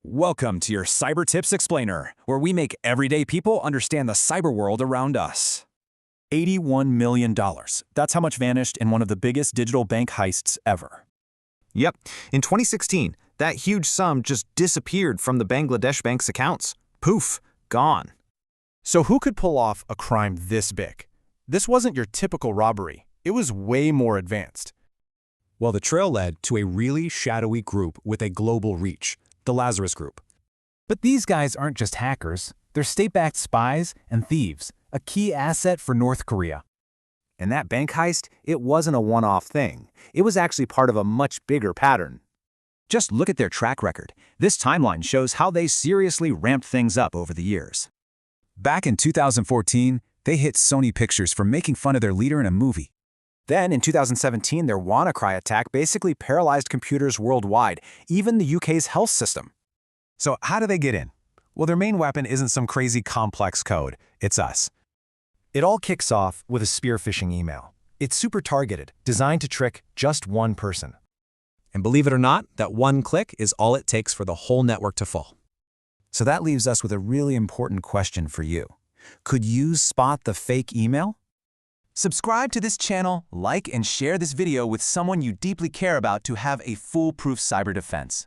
Welcome to your Cyber Tips Explainer, where we make everyday people understand the cyber world around us. $81 million. That's how much vanished in one of the biggest digital bank heists ever. Yep, in 2016, that huge sum just disappeared from the Bangladesh bank's accounts. Poof, gone. So who could pull off a crime this big? This wasn't your typical robbery. It was way more advanced. Well, the trail led to a really shadowy group with a global reach, the Lazarus Group. But these guys aren't just hackers. They're state-backed spies and thieves, a key asset for North Korea. And that bank heist, it wasn't a one-off thing. It was actually part of a much bigger pattern. Just look at their track record. This timeline shows how they seriously ramped things up over the years. Back in 2014, they hit Sony Pictures for making fun of their leader in a movie. Then, in 2017, their WannaCry attack basically paralyzed computers worldwide, even the UK's health system. So how do they get in? Well, their main weapon isn't some crazy complex code. It's us. It all kicks off with a spear-phishing email. It's super targeted, designed to trick just one person. And believe it or not, that one click is all it takes for the whole network to fall. So that leaves us with a really important question for you. Could you spot the fake email? Subscribe to this channel, like and share this video with someone you deeply care about to have a foolproof cyber defense.